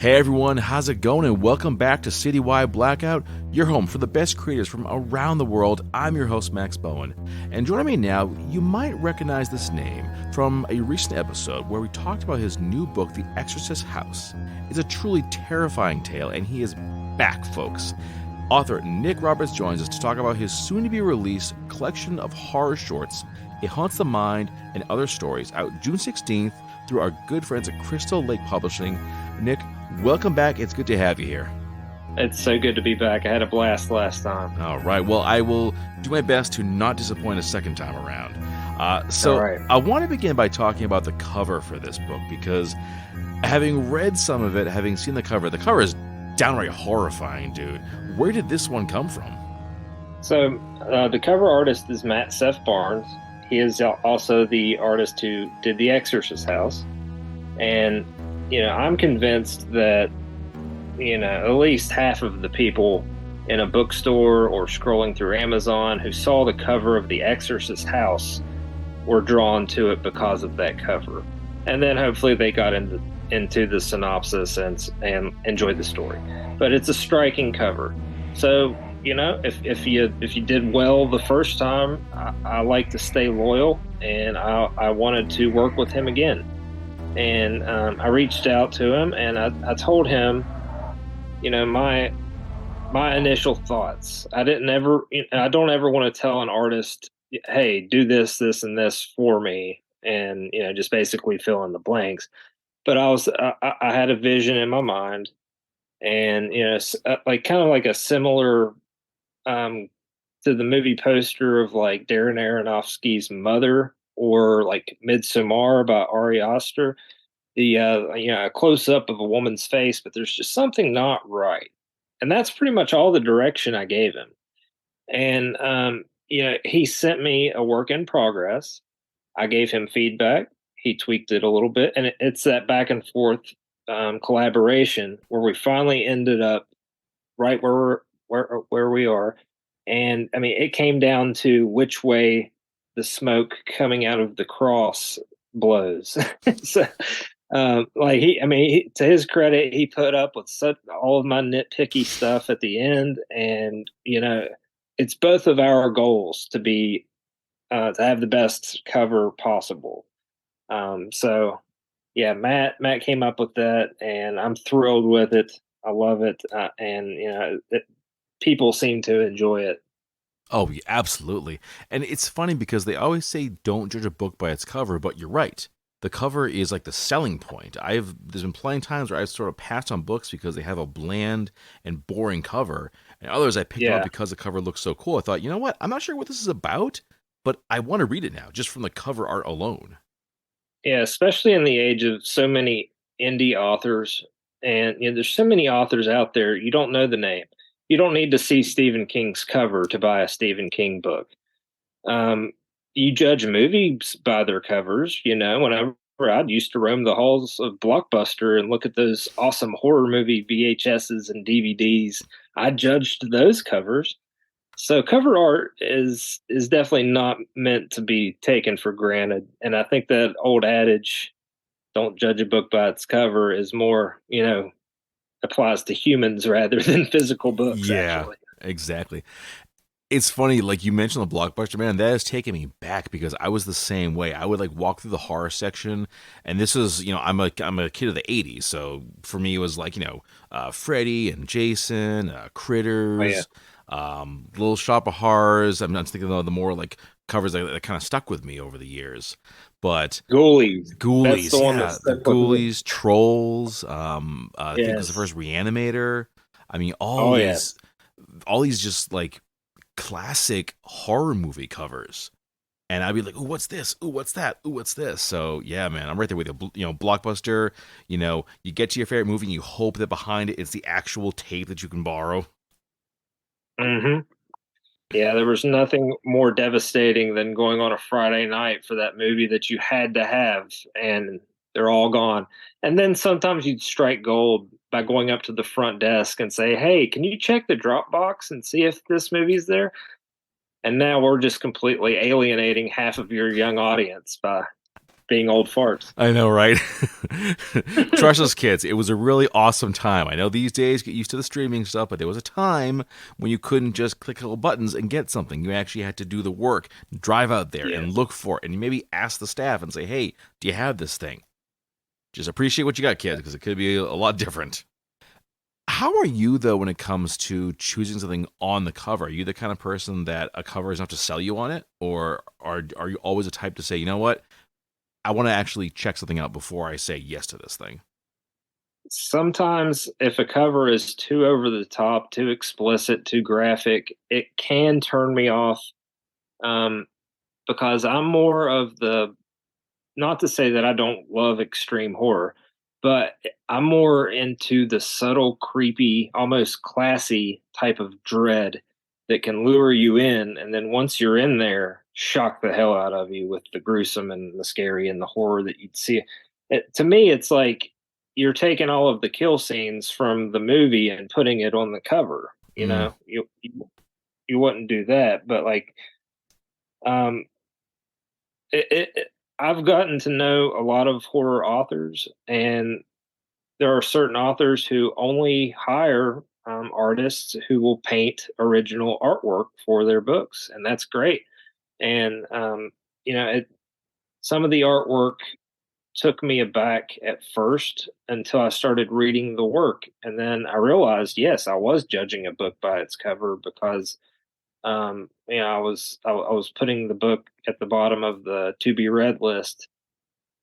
Hey everyone, how's it going? And welcome back to Citywide Blackout, your home for the best creators from around the world. I'm your host, Max Bowen. And joining me now, you might recognize this name from a recent episode where we talked about his new book, The Exorcist House. It's a truly terrifying tale, and he is back, folks. Author Nick Roberts joins us to talk about his soon-to-be-released collection of horror shorts, It Haunts the Mind and Other Stories, out June 16th through our good friends at Crystal Lake Publishing. Nick, welcome back. It's good to have you here. It's so good to be back. I had a blast last time. All right. Well, I will do my best to not disappoint a second time around. All right. I want to begin by talking about the cover for this book because having read some of it, having seen the cover is downright horrifying, dude. Where did this one come from? So the cover artist is Matt Seth Barnes. He is also the artist who did The Exorcist House. And, I'm convinced that, at least half of the people in a bookstore or scrolling through Amazon who saw the cover of The Exorcist House were drawn to it because of that cover. And then hopefully they got into the synopsis and enjoyed the story. But it's a striking cover. So, if you did well the first time, I like to stay loyal, and I wanted to work with him again. And I reached out to him, and I told him, my initial thoughts. I don't ever want to tell an artist, hey, do this, this, and this for me, and just basically fill in the blanks. But I had a vision in my mind, and like kind of like a similar to the movie poster of like Darren Aronofsky's Mother or like Midsommar by Ari Aster. The a close up of a woman's face, but there's just something not right, and that's pretty much all the direction I gave him. And he sent me a work in progress. I gave him feedback. He tweaked it a little bit, and it's that back and forth collaboration where we finally ended up right where we are. And I mean, it came down to which way the smoke coming out of the cross blows. So, to his credit, he put up with all of my nitpicky stuff at the end, and it's both of our goals to have the best cover possible. So yeah, Matt came up with that, and I'm thrilled with it. I love it, and people seem to enjoy it. Oh, yeah, absolutely. And it's funny because they always say don't judge a book by its cover, but you're right. The cover is like the selling point. There's been plenty of times where I've sort of passed on books because they have a bland and boring cover, and others I picked up Yeah, because the cover looks so cool. I thought, you know what? I'm not sure what this is about, but I want to read it now just from the cover art alone. yeah, especially in the age of so many indie authors, and there's so many authors out there you don't know the name. You don't need to see Stephen King's cover to buy a Stephen King book. Um, you judge movies by their covers. Whenever I used to roam the halls of Blockbuster and look at those awesome horror movie VHSs and DVDs, I judged those covers. So cover art is definitely not meant to be taken for granted. And I think that old adage, "Don't judge a book by its cover," is more, applies to humans rather than physical books, Yeah, actually. exactly. It's funny, like you mentioned the Blockbuster, man, that has taken me back because I was the same way. I would like walk through the horror section, and this is, I'm a kid of the '80s, so for me it was like, Freddy and Jason, Oh yeah. Critters, Little Shop of Horrors. I'm not thinking of the more like covers that kind of stuck with me over the years, but Ghoulies. That's the Ghoulies, one that yeah, the stuck with me. Ghoulies, Trolls. I think it was the Yes. first Reanimator. I mean, Oh yeah. all these just like classic horror movie covers, and I'd be like, "Ooh, what's this? Ooh, what's that? Ooh, what's this?" So yeah, man, I'm right there with you. Blockbuster. You get to your favorite movie, and you hope that behind it is the actual tape that you can borrow. Hmm. Yeah, there was nothing more devastating than going on a Friday night for that movie that you had to have, and they're all gone. And then sometimes you'd strike gold by going up to the front desk and say, "Hey, can you check the Dropbox and see if this movie's there?" And now we're just completely alienating half of your young audience by being old farts. I know, right? Trust us, kids. It was a really awesome time. I know these days get used to the streaming stuff, but there was a time when you couldn't just click a couple buttons and get something. You actually had to do the work, drive out there and Yes. look for it, and maybe ask the staff and say, "Hey, do you have this thing?" Just appreciate what you got, kids, because it could be a lot different. How are you though when it comes to choosing something on the cover? Are you the kind of person that a cover is enough to sell you on it, or are you always the type to say, you know what, I want to actually check something out before I say yes to this thing? Sometimes if a cover is too over the top, too explicit, too graphic, it can turn me off. Um, because I'm more of the, not to say that I don't love extreme horror, but I'm more into the subtle, creepy, almost classy type of dread that can lure you in. And then once you're in there, shock the hell out of you with the gruesome and the scary and the horror that you'd see. To me, it's like you're taking all of the kill scenes from the movie and putting it on the cover. You Mm, know, you wouldn't do that, but like, um, I've gotten to know a lot of horror authors, and there are certain authors who only hire artists who will paint original artwork for their books, and that's great. And you know, some of the artwork took me aback at first until I started reading the work, and then I realized, yes, I was judging a book by its cover because you know, I was putting the book at the bottom of the to be read list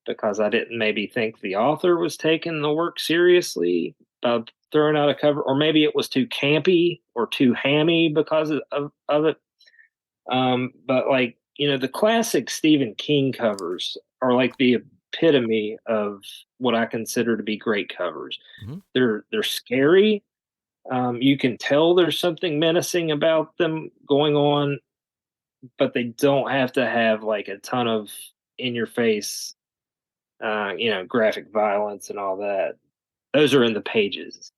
because I didn't maybe think the author was taking the work seriously by throwing out a cover, or maybe it was too campy or too hammy because of it. But like, you know, the classic Stephen King covers are like the epitome of what I consider to be great covers. mhm. They're scary. You can tell there's something menacing about them going on, but they don't have to have like a ton of in your face, you know, graphic violence and all that. Those are in the pages.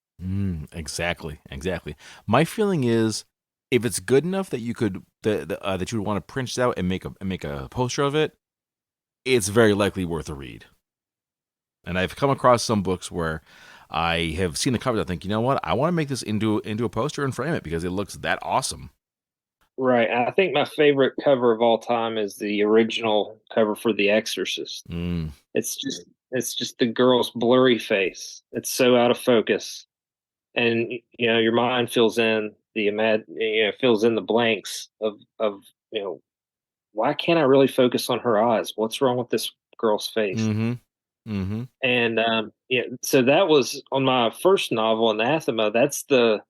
Exactly, exactly. My feeling is, if it's good enough that you could that you would want to print it out and make a poster of it, it's very likely worth a read. And I've come across some books where I have seen the covers. I think, you know what, I want to make this into a poster and frame it because it looks that awesome. Right. I think my favorite cover of all time is the original cover for The Exorcist. Mm, It's just the girl's blurry face. It's so out of focus. And you know, your mind fills in you know, fills in the blanks of, you know, why can't I really focus on her eyes? What's wrong with this girl's face? mm-hmm. Mm-hmm. And yeah, so that was on my first novel, Anathema. That's the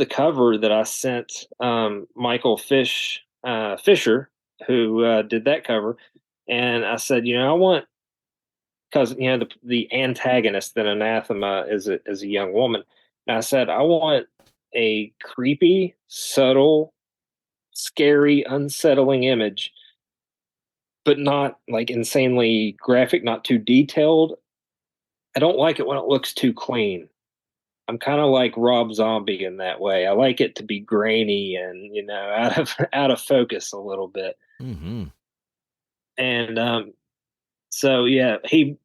cover that I sent Michael Fisher, who did that cover, and I said, you know, I want, because you know the antagonist in Anathema is a young woman. And I said, I want a creepy, subtle, scary, unsettling image, but not like insanely graphic, not too detailed. I don't like it when it looks too clean. I'm kind of like Rob Zombie in that way. I like it to be grainy and, you know, out of out of focus a little bit. Mm-hmm. And so yeah, he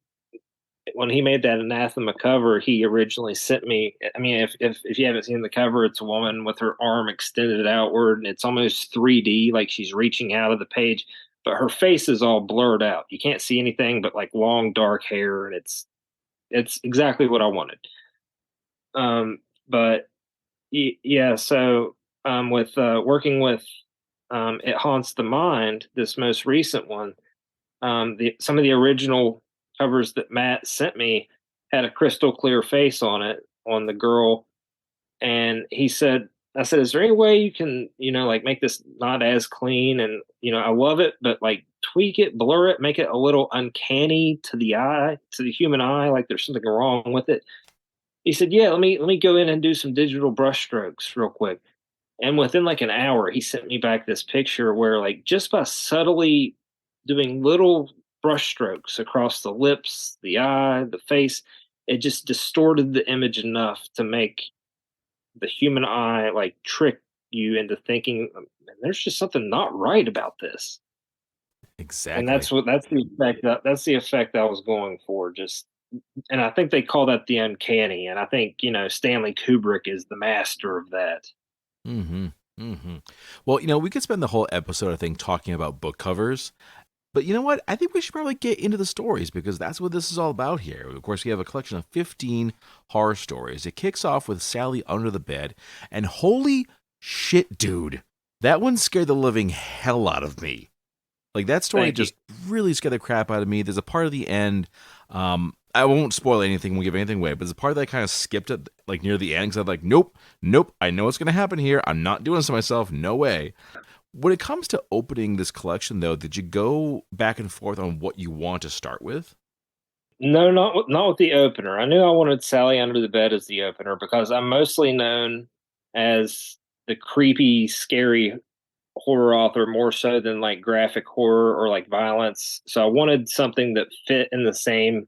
when he made that Anathema cover, he originally sent me. I mean, if you haven't seen the cover, it's a woman with her arm extended outward, and it's almost 3D, like she's reaching out of the page, but her face is all blurred out. You can't see anything but like long dark hair, and it's exactly what I wanted. But yeah, so with working with It Haunts the Mind, this most recent one, some of the original covers that Matt sent me had a crystal clear face on it on the girl, and he said, I said, is there any way you can, you know, like make this not as clean? And you know, I love it, but like tweak it, blur it, make it a little uncanny to the eye, to the human eye, like there's something wrong with it. He said, yeah, let me go in and do some digital brush strokes real quick. And within like an hour, he sent me back this picture where, like, just by subtly doing little brush strokes across the lips, the eye, the face, it just distorted the image enough to make the human eye like trick you into thinking, "Man, there's just something not right about this." And Exactly. that's the effect I was going for. Just and I think they call that the uncanny. And I think, Stanley Kubrick is the master of that. Mm-hmm. Mm-hmm. Well, we could spend the whole episode, I think, talking about book covers. But you know what? I think we should probably get into the stories because that's what this is all about here. Of course, we have a collection of 15 horror stories. It kicks off with Sally under the bed, and holy shit, dude, that one scared the living hell out of me. Like that story Thank you. just really scared the crap out of me. There's a part of the end. I won't spoil anything. Won't give anything away. But there's a part that I kind of skipped at like near the end because I'm like, nope, nope. I know what's gonna happen here. I'm not doing this to myself. No way. When it comes to opening this collection, though, did you go back and forth on what you want to start with? No, not with the opener. I knew I wanted Sally Under the Bed as the opener because I'm mostly known as the creepy, scary horror author more so than like graphic horror or like violence. So I wanted something that fit in the same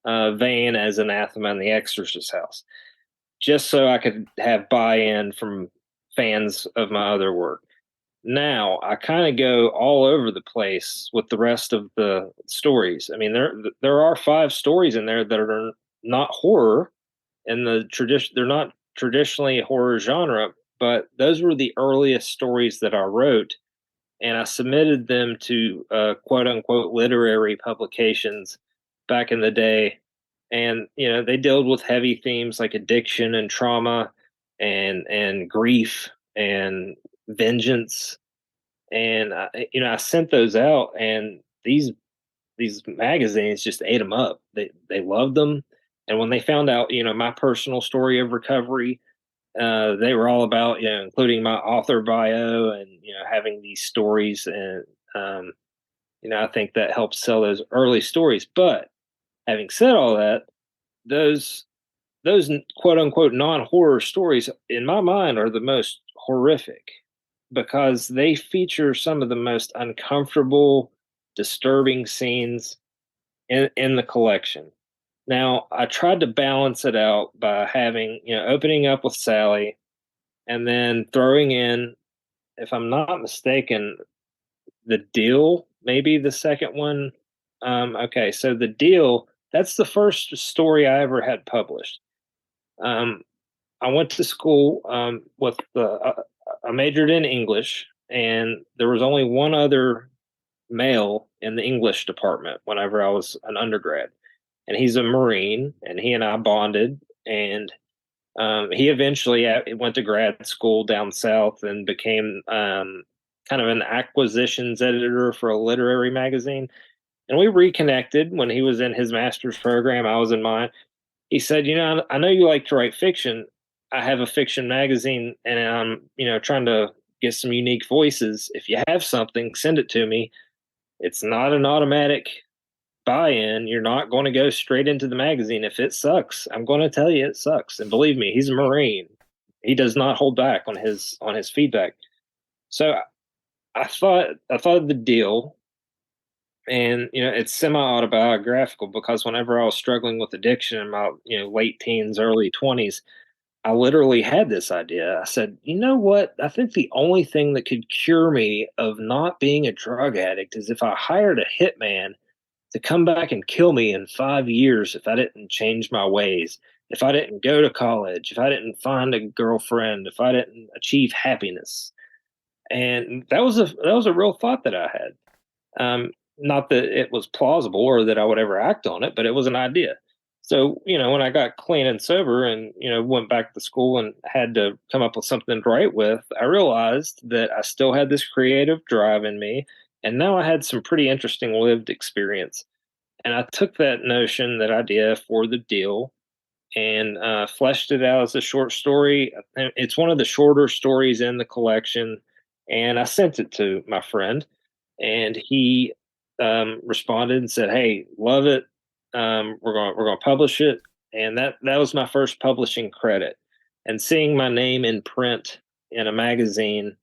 vein as Anathema and the Exorcist House, just so I could have buy-in from fans of my other work. Now I kind of go all over the place with the rest of the stories. I mean, there are five stories in there that are not horror in the tradition. They're not traditionally horror genre, but those were the earliest stories that I wrote, and I submitted them to quote unquote literary publications back in the day. And they dealt with heavy themes like addiction and trauma and grief and vengeance. And I sent those out, and these magazines just ate them up. They loved them, and when they found out, my personal story of recovery, they were all about, including my author bio and having these stories, and um, I think that helps sell those early stories. But having said all that, those quote unquote non horror stories in my mind are the most horrific because they feature some of the most uncomfortable, disturbing scenes in the collection. Now, I tried to balance it out by having, opening up with Sally and then throwing in, if I'm not mistaken, The Deal, maybe the second one. Okay, so The Deal, that's the first story I ever had published. Um, I went to school with I majored in English, and there was only one other male in the English department whenever I was an undergrad, and he's a Marine, and he and I bonded, and he eventually went to grad school down south and became kind of an acquisitions editor for a literary magazine. And we reconnected when he was in his master's program. I was in mine. He said, I know you like to write fiction. I have a fiction magazine, and I'm, trying to get some unique voices. If you have something, send it to me. It's not an automatic buy-in. You're not going to go straight into the magazine. If it sucks, I'm going to tell you it sucks. And believe me, he's a Marine. He does not hold back on his feedback. So I thought of The Deal, and it's semi-autobiographical because whenever I was struggling with addiction in my late teens, early 20s, I literally had this idea. I said, you know what? I think the only thing that could cure me of not being a drug addict is if I hired a hitman to come back and kill me in 5 years if I didn't change my ways, if I didn't go to college, if I didn't find a girlfriend, if I didn't achieve happiness. And that was a real thought that I had. Not that it was plausible or that I would ever act on it, but it was an idea. So, when I got clean and sober and, went back to school and had to come up with something to write with, I realized that I still had this creative drive in me. And now I had some pretty interesting lived experience. And I took that notion, that idea for The Deal, and fleshed it out as a short story. It's one of the shorter stories in the collection. And I sent it to my friend, and he responded and said, "Hey, love it. We're gonna publish it." And that was my first publishing credit. And seeing my name in print in a magazine,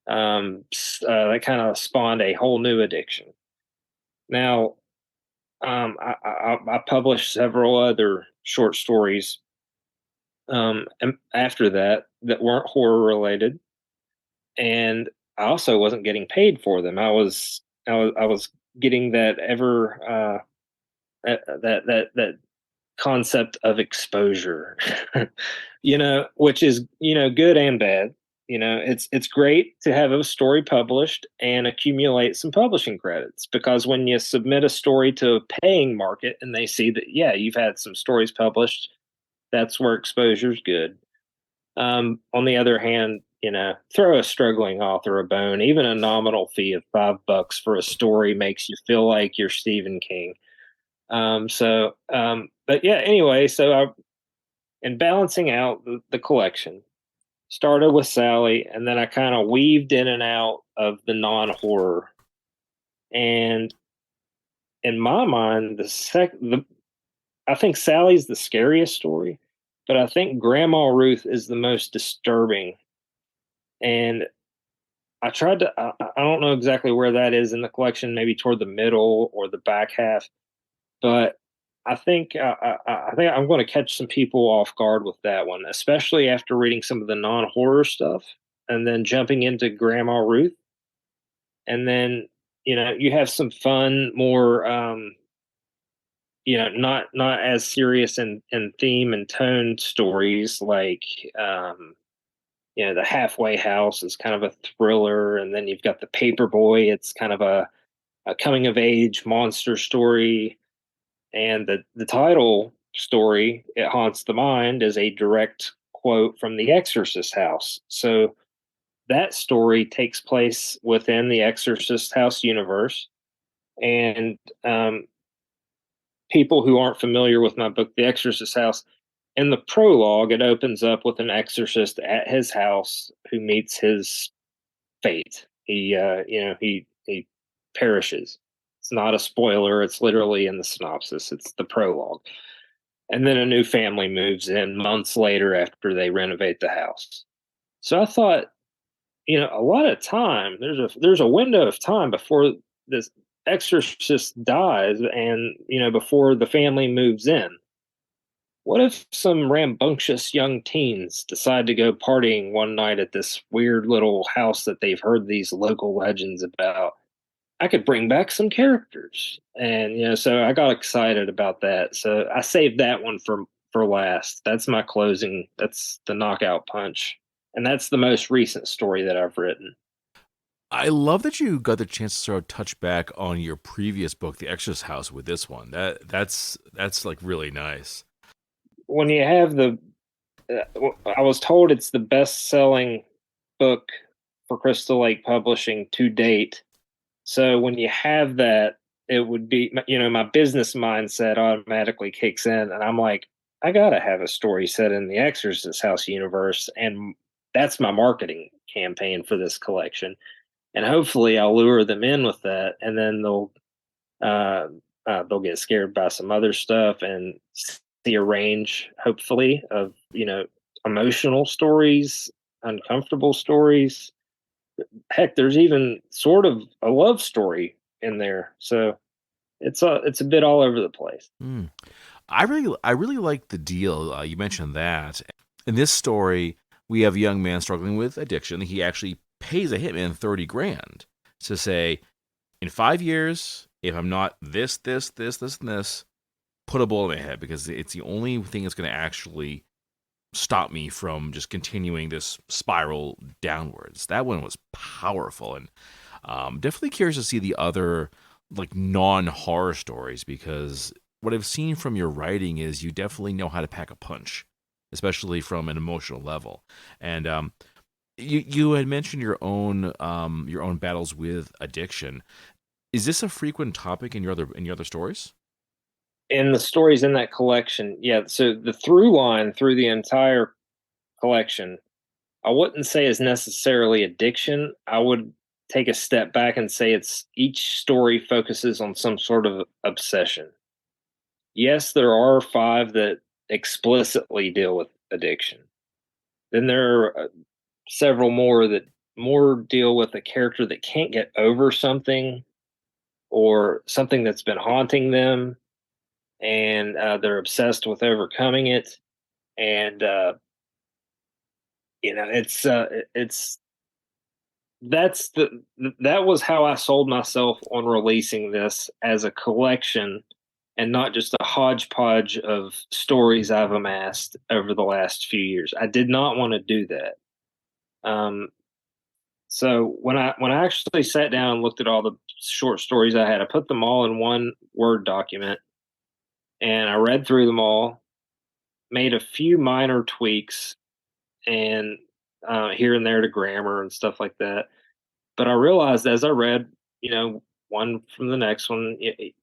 that kind of spawned a whole new addiction. Now, I published several other short stories and after that weren't horror related, and I also wasn't getting paid for them. I was I was getting that ever that concept of exposure, which is, good and bad. It's great to have a story published and accumulate some publishing credits, because when you submit a story to a paying market and they see that, yeah, you've had some stories published, that's where exposure's good. On the other hand, throw a struggling author a bone. Even a nominal fee of $5 for a story makes you feel like you're Stephen King. But yeah, anyway, in balancing out the collection, started with Sally, and then I kind of weaved in and out of the non horror. And in my mind, I think Sally's the scariest story, but I think Grandma Ruth is the most disturbing. And I don't know exactly where that is in the collection, maybe toward the middle or the back half, but I think I'm going to catch some people off guard with that one, especially after reading some of the non-horror stuff and then jumping into Grandma Ruth, and then you have some fun, more not as serious in theme and tone stories like the Halfway House is kind of a thriller, and then you've got the Paperboy. It's kind of a coming of age monster story. And the title story, It Haunts the Mind, is a direct quote from the Exorcist house. So that story takes place within the Exorcist house universe. And people who aren't familiar with my book, The Exorcist House, in the prologue, it opens up with an exorcist at his house who meets his fate. He perishes. It's not a spoiler. It's literally in the synopsis. It's the prologue. And then a new family moves in months later after they renovate the house. So I thought, a lot of time, there's a window of time before this exorcist dies, and before the family moves in. What if some rambunctious young teens decide to go partying one night at this weird little house that they've heard these local legends about? I could bring back some characters. And so I got excited about that. So I saved that one for last. That's my closing. That's the knockout punch. And that's the most recent story that I've written. I love that you got the chance to sort of touch back on your previous book, The Exorcist House, with this one. That's like really nice. When you have I was told it's the best-selling book for Crystal Lake Publishing to date. So when you have that, it would be, my business mindset automatically kicks in, and I'm like, I gotta have a story set in the Exorcist House universe, and that's my marketing campaign for this collection. And hopefully, I'll lure them in with that, and then uh, they'll get scared by some other stuff and see a range, hopefully, of emotional stories, uncomfortable stories. Heck, there's even sort of a love story in there. So it's a bit all over the place. Hmm. I really like the deal. You mentioned that in this story, we have a young man struggling with addiction. He actually pays a hitman 30 grand to say, in 5 years, if I'm not this, and this, put a bullet in my head, because it's the only thing that's going to actually stop me from just continuing this spiral downwards. That one was powerful, and definitely curious to see the other like non-horror stories, because what I've seen from your writing is you definitely know how to pack a punch, especially from an emotional level. And you had mentioned your own battles with addiction. Is this a frequent topic in your other stories? And the stories in that collection, yeah. So the through line through the entire collection, I wouldn't say is necessarily addiction. I would take a step back and say it's each story focuses on some sort of obsession. Yes, there are five that explicitly deal with addiction. Then there are several more that more deal with a character that can't get over something, or something that's been haunting them, and they're obsessed with overcoming it. And it's that was how I sold myself on releasing this as a collection and not just a hodgepodge of stories I've amassed over the last few years. I did not want to do that. Um, so when I actually sat down and looked at all the short stories I had, I put them all in one Word document and I read through them all, made a few minor tweaks and here and there to grammar and stuff like that. But I realized as I read, one from the next one,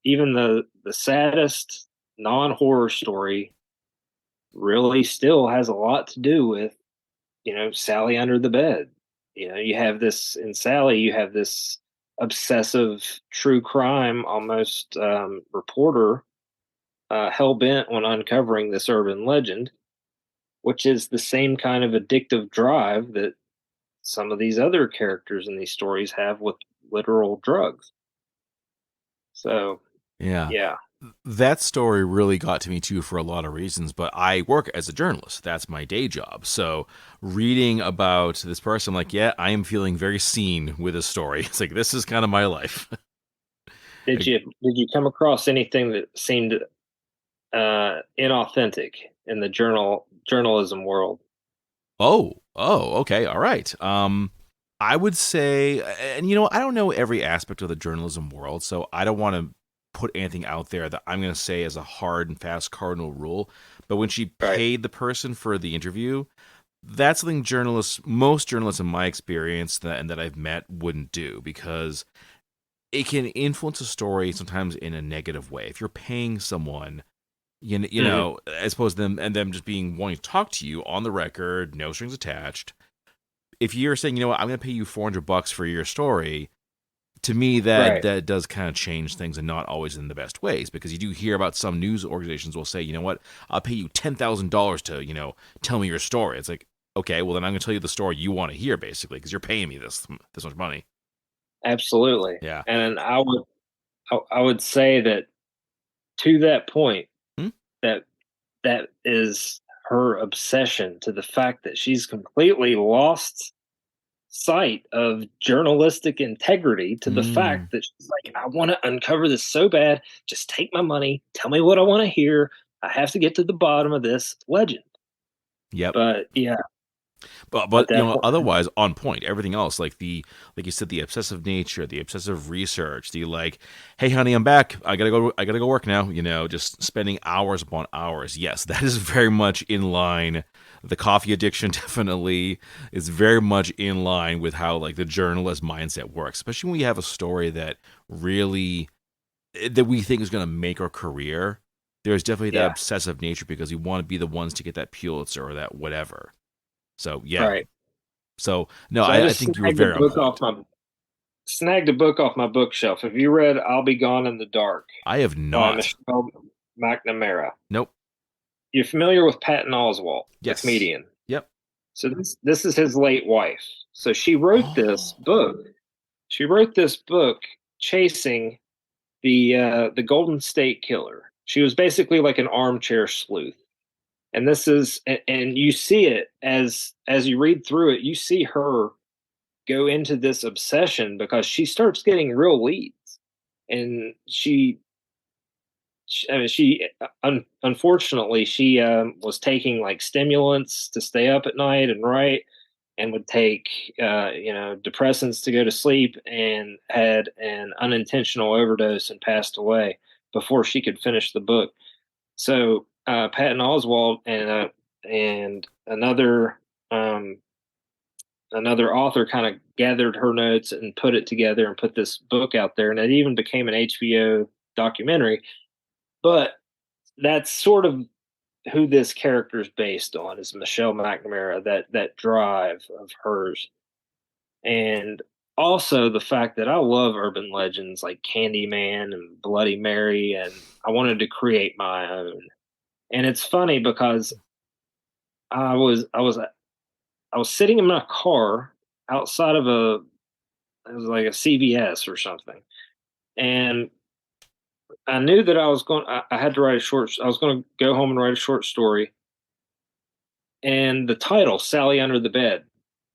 even the saddest non-horror story really still has a lot to do with, Sally under the bed. You have this in Sally, you have this obsessive true crime almost reporter hell bent on uncovering this urban legend, which is the same kind of addictive drive that some of these other characters in these stories have with literal drugs. So, Yeah. yeah, That story really got to me too for a lot of reasons, but I work as a journalist. That's my day job. So reading about this person, I'm like, yeah, I am feeling very seen with this story. It's like this is kind of my life. did Like, you come across anything that seemed inauthentic in the journalism world? okay, all right. I would say, and I don't know every aspect of the journalism world, so I don't want to put anything out there that I'm going to say as a hard and fast cardinal rule. But when she Right. paid the person for the interview, that's something most journalists in my experience and that I've met wouldn't do because it can influence a story sometimes in a negative way. If you're paying someone, Hmm. as opposed to them just being wanting to talk to you on the record, no strings attached. If you're saying, what, I'm going to pay you $400 for your story, to me Right. that does kind of change things and not always in the best ways because you do hear about some news organizations will say, what, I'll pay you $10,000 to tell me your story. It's like, okay, well then I'm going to tell you the story you want to hear basically because you're paying me this much money. Absolutely. Yeah. And I would say that to that point, Hmm? that that is her obsession to the fact that she's completely lost sight of journalistic integrity to the Mm. fact that she's like, I want to uncover this so bad. Just take my money. Tell me what I want to hear. I have to get to the bottom of this legend. Yep. But yeah, But at that point, otherwise on point. Everything else, like you said, the obsessive nature, the obsessive research, the like, hey honey, I'm back. I gotta go work now. Just spending hours upon hours. Yes, that is very much in line. The coffee addiction definitely is very much in line with how like the journalist mindset works, especially when we have a story that really that we think is going to make our career. There's definitely that yeah, obsessive nature because we want to be the ones to get that Pulitzer or that whatever. So yeah, right. so no, So I I just think you were very on point. snagged a book off my bookshelf. Have you read "I'll Be Gone in the Dark" I have by not. Michelle McNamara? Nope. You're familiar with Patton Oswalt, the Yes. comedian. Yep. So this is his late wife. So she wrote this Oh. book. She wrote this book chasing the Golden State Killer. She was basically like an armchair sleuth. And and you see it as you read through it, you see her go into this obsession because she starts getting real leads. And I mean, unfortunately she was taking like stimulants to stay up at night and write, and would take depressants to go to sleep, and had an unintentional overdose and passed away before she could finish the book. So Patton Oswalt and um, another author kind of gathered her notes and put it together and put this book out there, and it even became an HBO documentary. But that's sort of who this character is based on, is Michelle McNamara, that drive of hers. And also the fact that I love urban legends like Candyman and Bloody Mary, and I wanted to create my own. And it's funny because I was sitting in my car outside of it was like a CVS or something, and I knew that I had to write a I was going to go home and write a short story, and the title, Sally Under the Bed.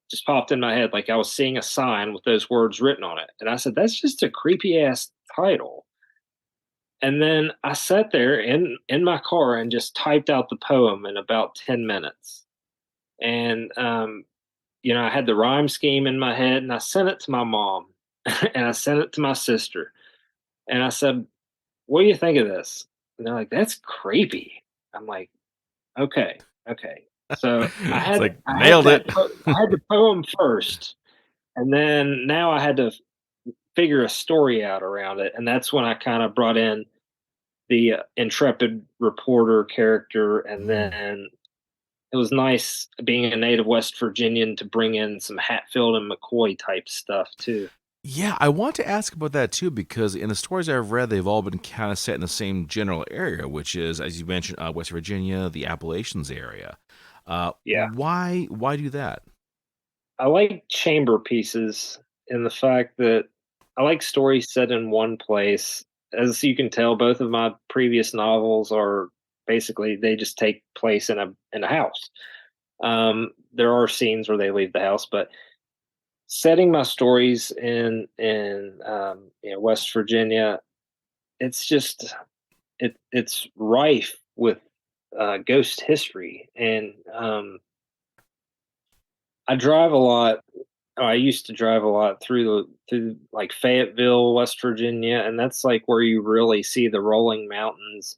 just popped in my head. Like I was seeing a sign with those words written on it. And I said, that's just a creepy ass title. And then I sat there in my car and just typed out the poem in about 10 minutes. And I had the rhyme scheme in my head and I sent it to my mom and I sent it to my sister. And I said, what do you think of this? And they're like, that's creepy. I'm like, okay, okay. So It's like I had nailed it. I had the poem first, and then now I had to figure a story out around it, and that's when I kind of brought in the intrepid reporter character, and Mm. then it was nice being a native West Virginian to bring in some Hatfield and McCoy type stuff too. Yeah, I want to ask about that too because in the stories I've read, they've all been kind of set in the same general area, which is, as you mentioned, West Virginia, the Appalachians area. Yeah, Why do that? I like chamber pieces in the fact that I like stories set in one place. As you can tell, both of my previous novels are basically they just take place in a house. There are scenes where they leave the house, but setting my stories in West Virginia, it's just it's rife with ghost history, and I drive a lot. I used to drive a lot through like Fayetteville, West Virginia, and that's like where you really see the rolling mountains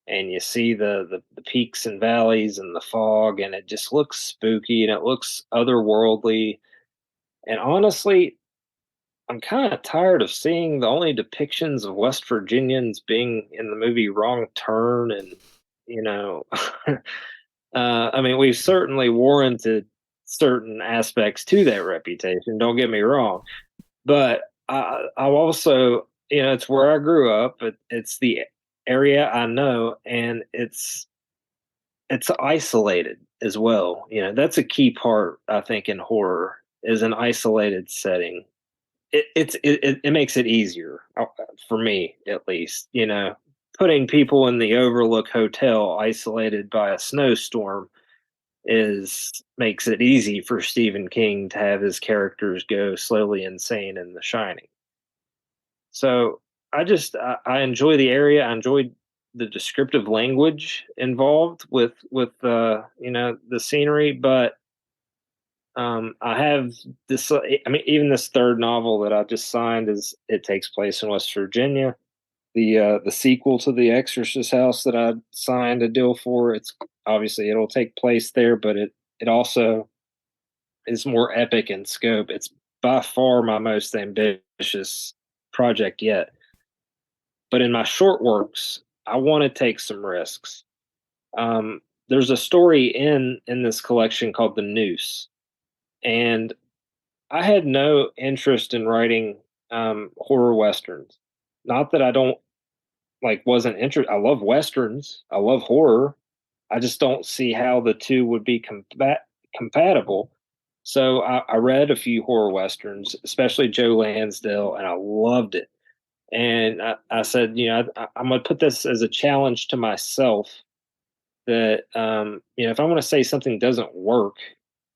and you see the peaks and valleys and the fog, and it just looks spooky and it looks otherworldly. And honestly, I'm kind of tired of seeing the only depictions of West Virginians being in the movie Wrong Turn, and you know, I mean, we've certainly warranted certain aspects to that reputation. Don't get me wrong, but I also, it's where I grew up. It's the area I know, and it's isolated as well. That's a key part I think in horror is an isolated setting. It makes it easier for me at least. Putting people in the Overlook Hotel isolated by a snowstorm is makes it easy for Stephen King to have his characters go slowly insane in The Shining. So I enjoy the area. I enjoyed the descriptive language involved with the scenery, but I have this. I mean, even this third novel that I just signed is it takes place in West Virginia. The sequel to the Exorcist house that I signed a deal for, it's obviously it'll take place there, but it also is more epic in scope. It's by far my most ambitious project yet. But in my short works, I want to take some risks. There's a story in this collection called The Noose, and I had no interest in writing horror westerns. Not that I don't wasn't interested. I love westerns. I love horror. I just don't see how the two would be compatible. So I read a few horror westerns, especially Joe Lansdale, and I loved it. And I said, I'm going to put this as a challenge to myself that, if I want to say something doesn't work,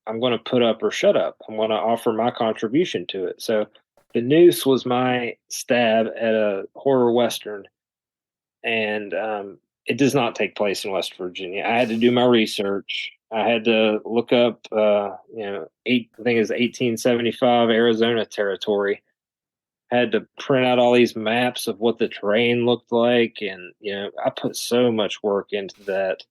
I'm going to put up or shut up. I'm going to offer my contribution to it. So the Noose was my stab at a horror western, and it does not take place in West Virginia. I had to do my research. I had to look up, I think it's 1875 Arizona territory. Had to print out all these maps of what the terrain looked like, and I put so much work into that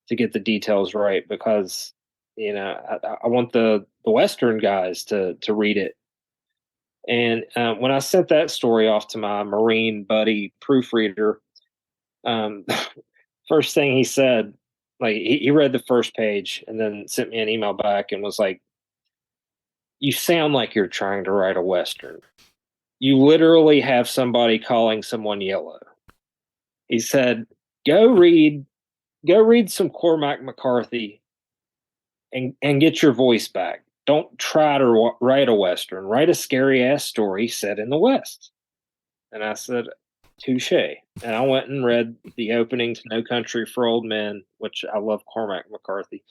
to get the details right because I want the Western guys to read it. And when I sent that story off to my Marine buddy proofreader, um, first thing he said, like he read the first page and then sent me an email back and was like, "You sound like you're trying to write a Western. You literally have somebody calling someone yellow." He said, "Go read, go read some Cormac McCarthy and get your voice back. Don't try to write a Western. Write a scary ass story set in the West." And I said, touche. And I went and read the opening to No Country for Old Men, which I love Cormac McCarthy.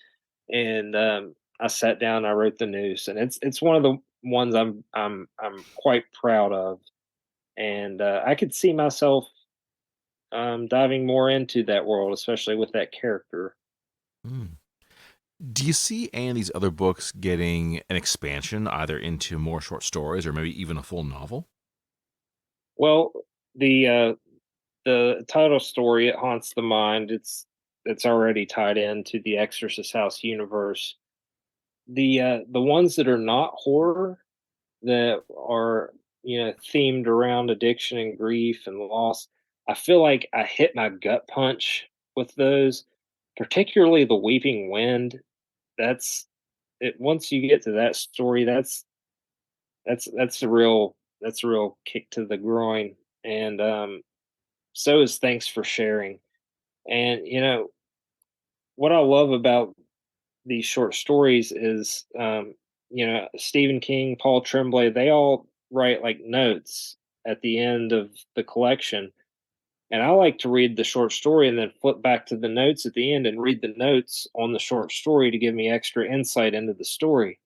And I sat down, I wrote the noose, and it's one of the ones I'm quite proud of, and I could see myself diving more into that world, especially with that character. Mm. Do you see any of these other books getting an expansion, either into more short stories or maybe even a full novel? Well, the title story, "It Haunts the Mind," it's already tied into the Exorcist House universe. The ones that are not horror, that are, themed around addiction and grief and loss, I feel like I hit my gut punch with those, particularly The Weeping Wind. That's it. Once you get to that story, that's a real kick to the groin, and so is Thanks for Sharing. And what I love about these short stories is, Stephen King, Paul Tremblay, they all write like notes at the end of the collection. And I like to read the short story and then flip back to the notes at the end and read the notes on the short story to give me extra insight into the story.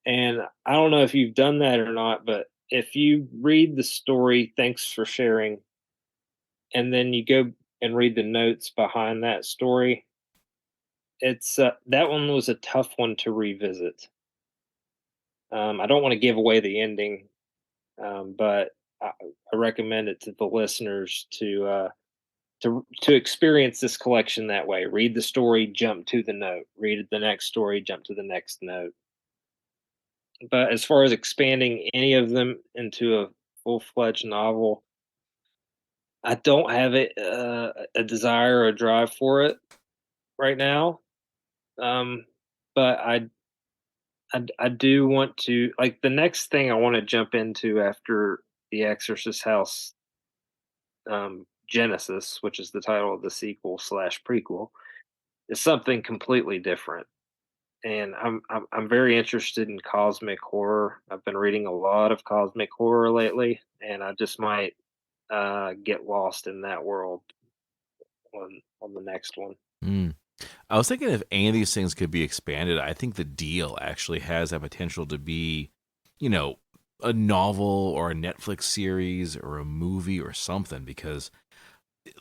And I don't know if you've done that or not, but if you read the story, thanks for sharing, and then you go and read the notes behind that story, it's that one was a tough one to revisit. I don't want to give away the ending, but I, I recommend it to the listeners to experience this collection that way. Read the story, jump to the note. Read the next story, jump to the next note. But as far as expanding any of them into a full fledged novel, I don't have a desire or a drive for it right now. Um, but I do want to, like, the next thing I want to jump into after the Exorcist House, Genesis, which is the title of the sequel slash prequel, is something completely different. And I'm very interested in cosmic horror. I've been reading a lot of cosmic horror lately, and I just might get lost in that world on the next one. Mm. I was thinking if any of these things could be expanded, I think the deal actually has that potential to be, you know, a novel or a Netflix series or a movie or something because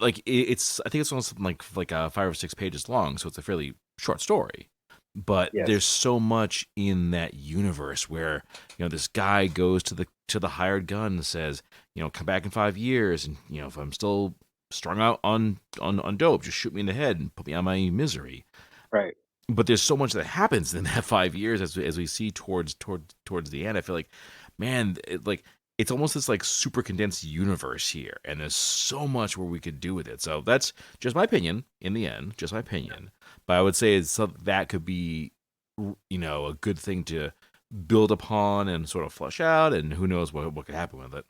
like it's I think it's almost something like 5 or 6 pages long, so it's a fairly short story. But there's Yes. so much in that universe where this guy goes to the hired gun and says, come back in 5 years, and if I'm still strung out on dope, just shoot me in the head and put me on my misery. Right. But there's so much that happens in that 5 years as we see towards the end. I feel like, man, it's almost this like super condensed universe here, and there's so much where we could do with it. So that's just my opinion. In the end, just my opinion. But I would say that could be, a good thing to build upon and sort of flesh out, and who knows what could happen with it.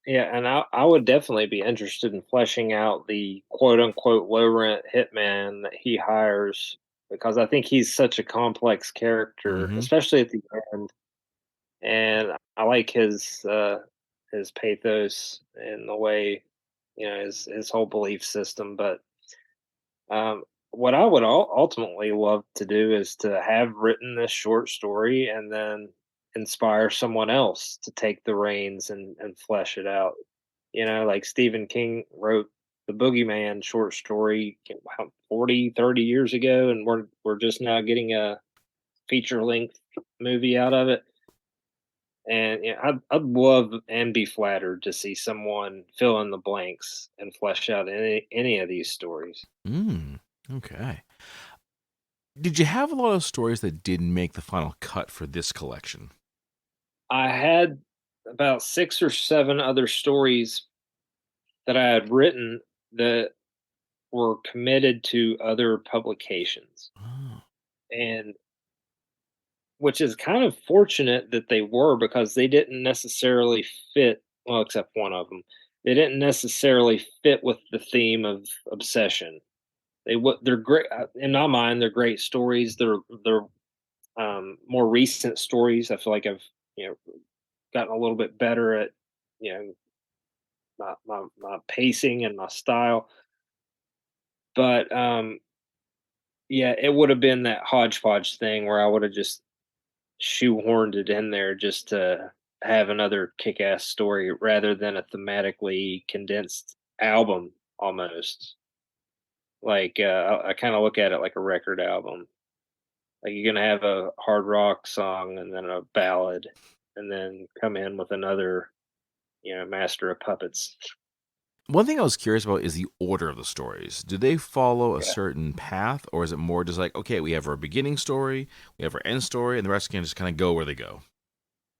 Yeah, and I would definitely be interested in fleshing out the quote unquote low rent hitman that he hires, because I think he's such a complex character, Mm-hmm. especially at the end. And I like his pathos and the way, his whole belief system. But what I would ultimately love to do is to have written this short story and then inspire someone else to take the reins and flesh it out. Like Stephen King wrote the Boogeyman short story, 40, 30 years ago, and we're just now getting a feature length movie out of it. And I'd love and be flattered to see someone fill in the blanks and flesh out any of these stories. Mm, okay. Did you have a lot of stories that didn't make the final cut for this collection? I had about 6 or 7 other stories that I had written that were committed to other publications, Oh. and which is kind of fortunate that they were, because they didn't necessarily fit, well, except one of them. They didn't necessarily fit with the theme of obsession. They're great in my mind, they're great stories. They're more recent stories. I feel like I've, gotten a little bit better at, you know, my pacing and my style. But Yeah, it would have been that hodgepodge thing where I would have just shoehorned it in there just to have another kick-ass story rather than a thematically condensed album almost. Like I kind of look at it like a record album. Like you're gonna have a hard rock song and then a ballad, and then come in with another, Master of Puppets. One thing I was curious about is the order of the stories. Do they follow a Yeah, certain path, or is it more just like, okay, we have our beginning story, we have our end story, and the rest can just kind of go where they go?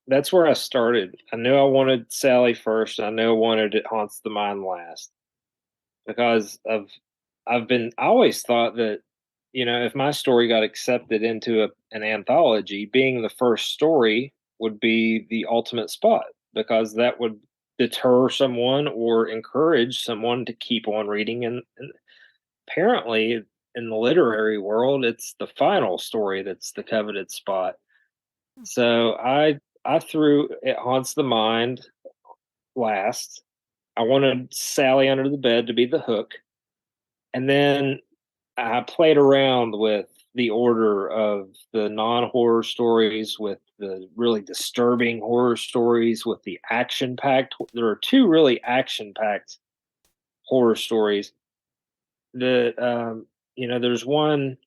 that's where I started. I knew I wanted Sally first. And I knew I wanted It Haunts the Mind last because I always thought that, if my story got accepted into an anthology, being the first story would be the ultimate spot because that would deter someone or encourage someone to keep on reading. And apparently, in the literary world, it's the final story that's the coveted spot. So I threw It Haunts the Mind last. I wanted Sally Under the Bed to be the hook. And then I played around with the order of the non-horror stories, with the really disturbing horror stories, with the action-packed. There are two really action-packed horror stories. That there's one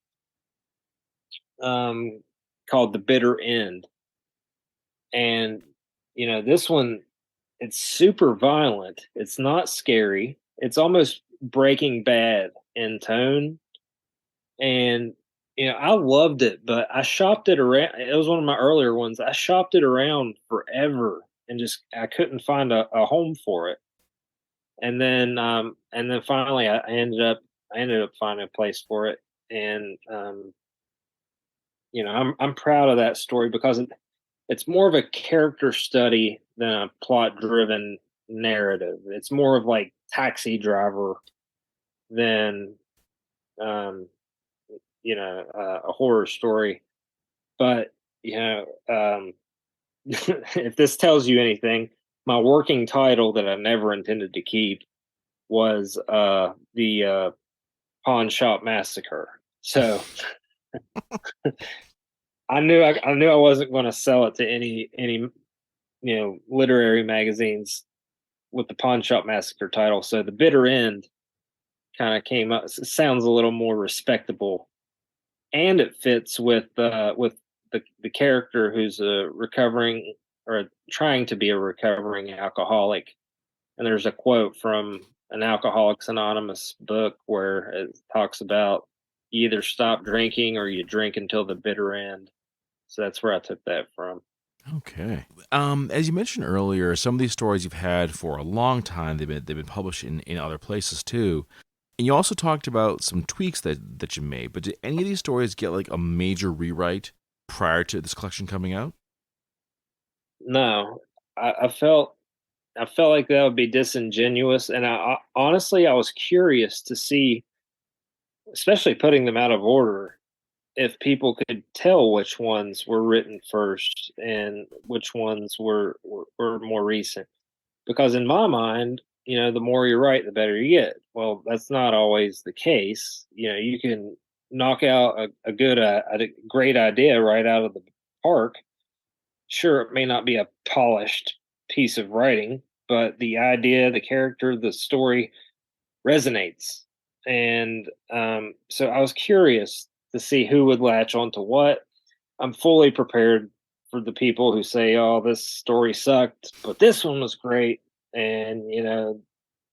um, called The Bitter End, and this one, it's super violent. It's not scary. It's almost Breaking Bad in tone. And, I loved it, but I shopped it around. It was one of my earlier ones. I shopped it around forever and just I couldn't find a home for it. And then finally I ended up finding a place for it. And I'm proud of that story because it's more of a character study than a plot driven narrative. It's more of like Taxi Driver than um, a horror story. But, if this tells you anything, my working title that I never intended to keep was the Pawn Shop Massacre. So I knew I wasn't going to sell it to any literary magazines with the Pawn Shop Massacre title. So the Bitter End kind of came up. Sounds a little more respectable, and it fits with the character who's a recovering or trying to be a recovering alcoholic. And there's a quote from an Alcoholics Anonymous book where it talks about you either stop drinking or you drink until the bitter end. So that's where I took that from. Okay. As you mentioned earlier, some of these stories you've had for a long time. They've been published in other places too. And you also talked about some tweaks that you made. But did any of these stories get like a major rewrite prior to this collection coming out? No, I felt like that would be disingenuous, and honestly I was curious to see, especially putting them out of order, if people could tell which ones were written first and which ones were more recent. Because in my mind, the more you write, the better you get. Well, that's not always the case. You can knock out a great idea right out of the park. Sure, it may not be a polished piece of writing, but the idea, the character, the story resonates. And so I was curious to see who would latch onto what. I'm fully prepared for the people who say, "Oh, this story sucked, but this one was great," and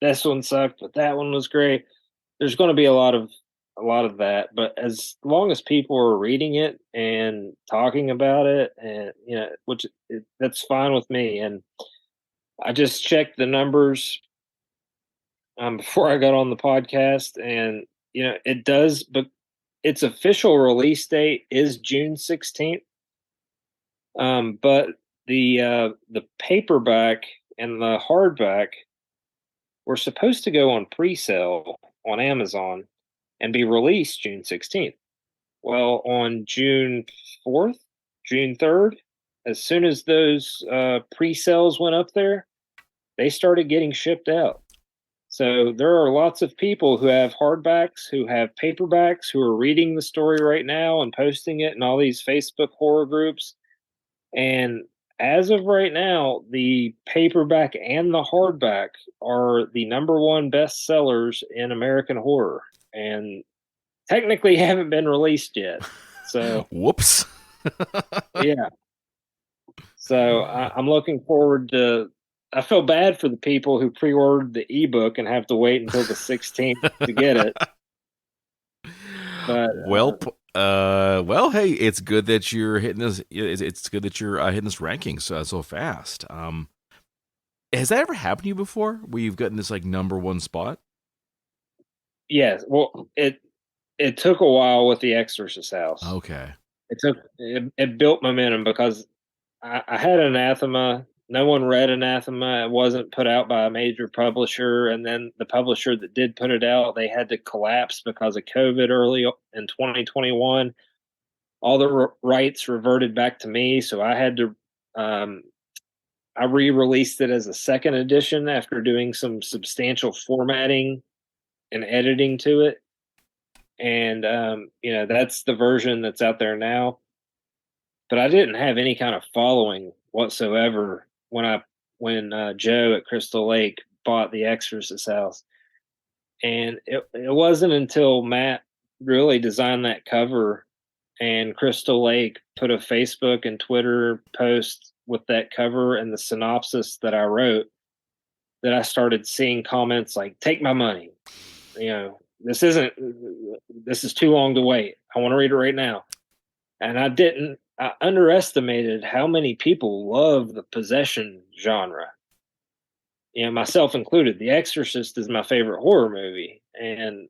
this one sucked, but that one was great. There's going to be a lot of that, but as long as people are reading it and talking about it, and that's fine with me. And I just checked the numbers before I got on the podcast, and it does, but its official release date is June 16th. But the paperback and the hardback were supposed to go on pre-sale on Amazon and be released June 16th. Well, on June 4th, June 3rd, as soon as those pre-sales went up there, they started getting shipped out. So there are lots of people who have hardbacks, who have paperbacks, who are reading the story right now and posting it in all these Facebook horror groups. And as of right now, the paperback and the hardback are the number one bestsellers in American horror, and technically haven't been released yet. So Whoops. yeah, so I'm looking forward to. I feel bad for the people who pre-ordered the ebook and have to wait until the 16th to get it. But Well, hey, it's good that you're hitting this. It's good that you're hitting this ranking so fast. Has that ever happened to you before, where you've gotten this like number one spot? yes, well, it took a while with the Exorcist house. Okay. It built momentum because I had Anathema. No one read Anathema. It wasn't put out by a major publisher, and then the publisher that did put it out, they had to collapse because of COVID early in 2021. All the rights reverted back to me, so I had to. I re-released it as a second edition after doing some substantial formatting and editing to it, and that's the version that's out there now. But I didn't have any kind of following whatsoever when Joe at Crystal Lake bought the Exorcist house, and it wasn't until Matt really designed that cover and Crystal Lake put a Facebook and Twitter post with that cover and the synopsis that I wrote that I started seeing comments like "Take my money," this isn't. This is too long to wait. I want to read it right now. And I didn't. I underestimated how many people love the possession genre. Myself included. The Exorcist is my favorite horror movie, and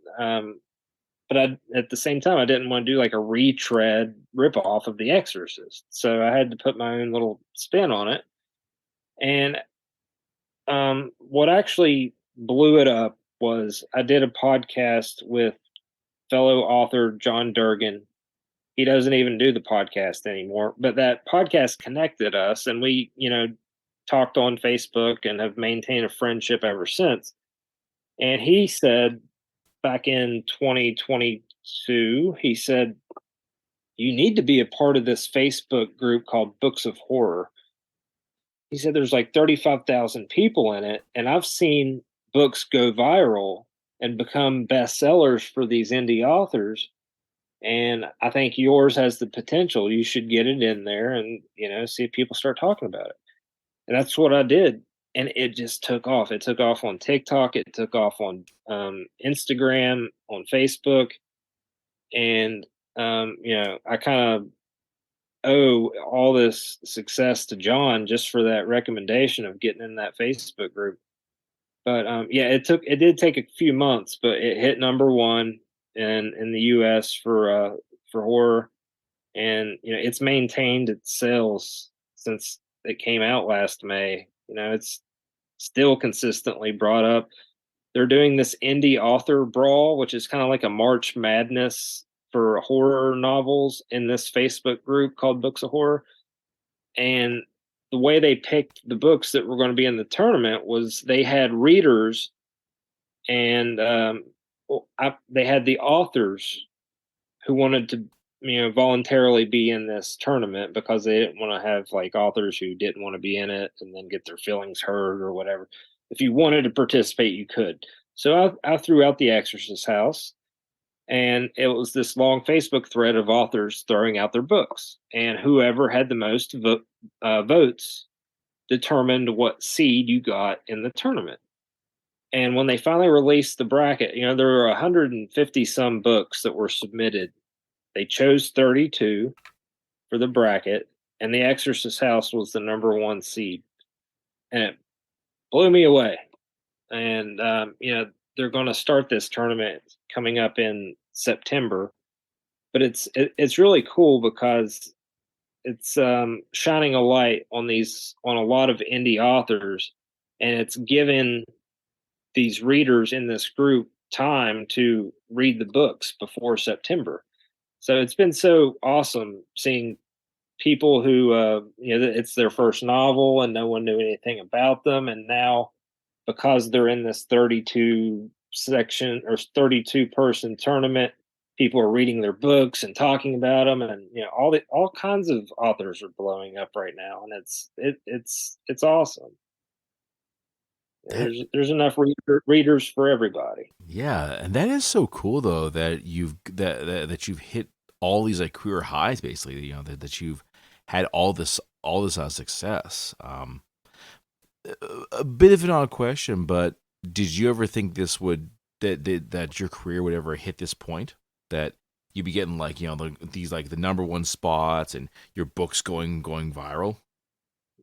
but at the same time, I didn't want to do like a retread ripoff of The Exorcist, so I had to put my own little spin on it. And what actually blew it up was I did a podcast with fellow author John Durgan. He doesn't even do the podcast anymore, but that podcast connected us, and we, talked on Facebook and have maintained a friendship ever since. And he said back in 2022, he said, "You need to be a part of this Facebook group called Books of Horror." He said there's like 35,000 people in it, and I've seen books go viral and become bestsellers for these indie authors. And I think yours has the potential. You should get it in there and, see if people start talking about it. And that's what I did. And it just took off. It took off on TikTok. It took off on Instagram, on Facebook. And, I kind of owe all this success to John just for that recommendation of getting in that Facebook group. But yeah, it did take a few months, but it hit number one in the US for horror. And it's maintained its sales since it came out last May. It's still consistently brought up. They're doing this indie author brawl, which is kind of like a March Madness for horror novels in this Facebook group called Books of Horror. And the way they picked the books that were going to be in the tournament was they had readers and they had the authors who wanted to voluntarily be in this tournament because they didn't want to have like authors who didn't want to be in it and then get their feelings hurt or whatever. If you wanted to participate, you could. So I threw out the Exorcist house, and it was this long Facebook thread of authors throwing out their books, and whoever had the most votes determined what seed you got in the tournament. And when they finally released the bracket, there were 150 some books that were submitted. They chose 32 for the bracket, and the Exorcist house was the number one seed. And it blew me away. And, they're going to start this tournament coming up in September. But it's really cool because it's shining a light on a lot of indie authors, and it's given these readers in this group time to read the books before September. So it's been so awesome seeing people who it's their first novel and no one knew anything about them, and now because they're in this 32 section or 32 person tournament, people are reading their books and talking about them, and all kinds of authors are blowing up right now, and it's awesome. That There's enough readers for everybody. Yeah, and that is so cool though that that you've hit all these like career highs basically. That you've had all this success. A bit of an odd question, but did you ever think this would that your career would ever hit this point that you'd be getting like these like the number one spots and your books going viral?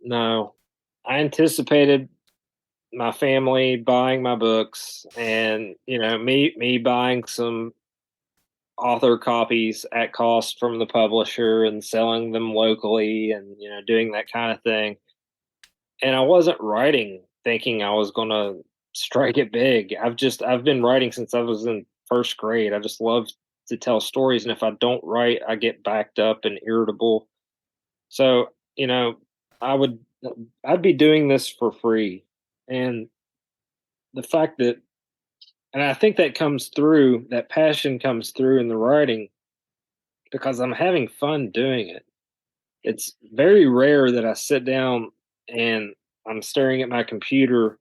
No, I anticipated my family buying my books, and me buying some author copies at cost from the publisher and selling them locally, and doing that kind of thing. And I wasn't writing thinking I was going to strike it big. I've been writing since I was in first grade. I just love to tell stories, and if I don't write, I get backed up and irritable. So, I would I'd be doing this for free. And the fact that and I think that comes through, that passion comes through in the writing because I'm having fun doing it. It's very rare that I sit down and I'm staring at my computer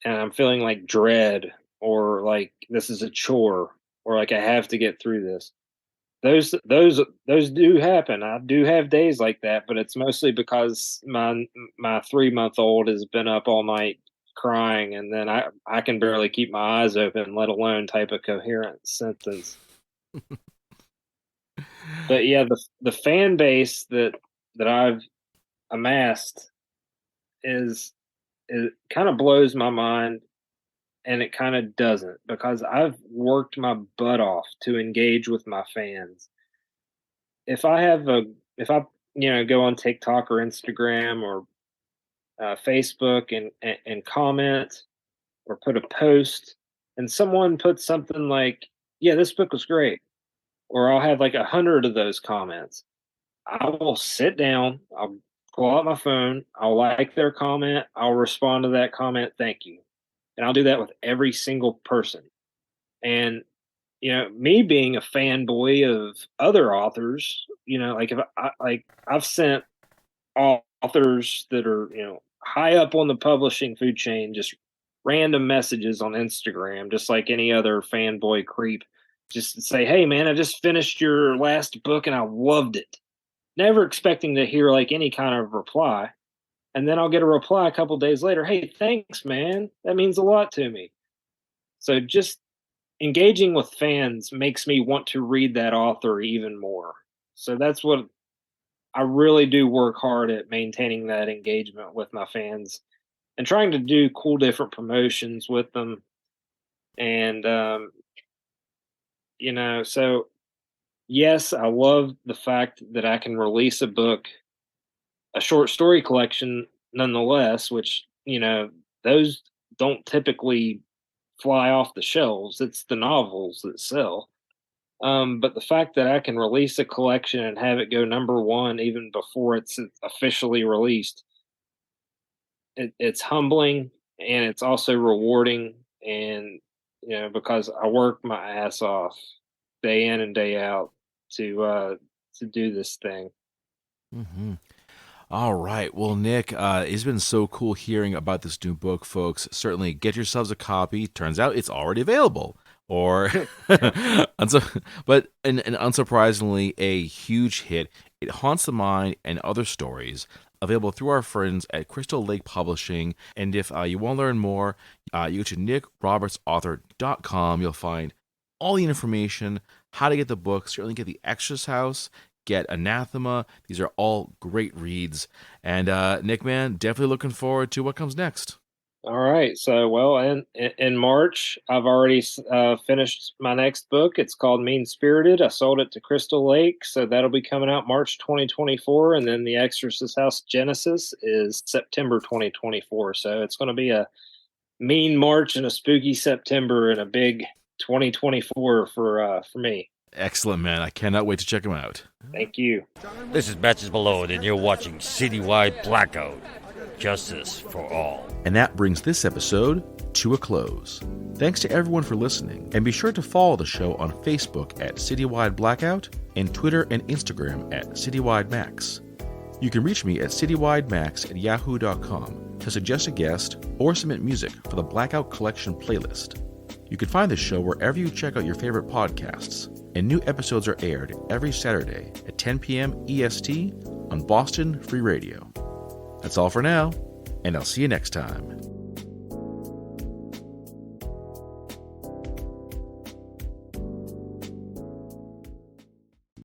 and I'm feeling like dread, or like this is a chore, or like I have to get through this. Those do happen. I do have days like that, but it's mostly because my 3 month old has been up all night crying, and then I can barely keep my eyes open, let alone type a coherent sentence. But yeah, the fan base that I've amassed is it kind of blows my mind, and it kind of doesn't, because I've worked my butt off to engage with my fans. If I have a if I go on TikTok or Instagram or Facebook and comment or put a post, and someone puts something like, "Yeah, this book was great," or I'll have like 100 of those comments. I will sit down, I'll pull out my phone, I'll like their comment, I'll respond to that comment, "Thank you," and I'll do that with every single person. And me being a fanboy of other authors, like if I've sent authors that are high up on the publishing food chain just random messages on Instagram, just like any other fanboy creep, just to say, "Hey man, I just finished your last book and I loved it." Never expecting to hear like any kind of reply, and then I'll get a reply a couple days later, "Hey, thanks man, that means a lot to me." So just engaging with fans makes me want to read that author even more. So that's what I really do work hard at, maintaining that engagement with my fans and trying to do cool different promotions with them. And so yes, I love the fact that I can release a book, a short story collection nonetheless, which, those don't typically fly off the shelves. It's the novels that sell. But the fact that I can release a collection and have it go number one even before it's officially released, it's humbling, and it's also rewarding. And because I work my ass off day in and day out to do this thing. Hmm. All right. Well, Nick, it's been so cool hearing about this new book, folks. Certainly get yourselves a copy. Turns out it's already available. Or, and unsurprisingly, a huge hit. It Haunts the Mind and Other Stories, available through our friends at Crystal Lake Publishing. And if you want to learn more, you go to nickrobertsauthor.com. You'll find all the information, how to get the book, certainly get The Exorcist House, get Anathema. These are all great reads. And Nick, man, definitely looking forward to what comes next. All right. So, well, in March, I've already finished my next book. It's called Mean Spirited. I sold it to Crystal Lake, so that'll be coming out March 2024. And then The Exorcist House Genesis is September 2024. So it's going to be a mean March and a spooky September and a big 2024 for me. Excellent, man. I cannot wait to check them out. Thank you. This is Matches Malone, and you're watching Citywide Blackout. justice for all. And that brings this episode to a close. Thanks to everyone for listening, and be sure to follow the show on Facebook at Citywide Blackout and Twitter and Instagram at CitywideMax. You can reach me at citywidemax@yahoo.com to suggest a guest or submit music for the Blackout Collection playlist. You can find the show wherever you check out your favorite podcasts, and new episodes are aired every Saturday at 10 p.m. EST on Boston Free Radio. That's all for now, and I'll see you next time.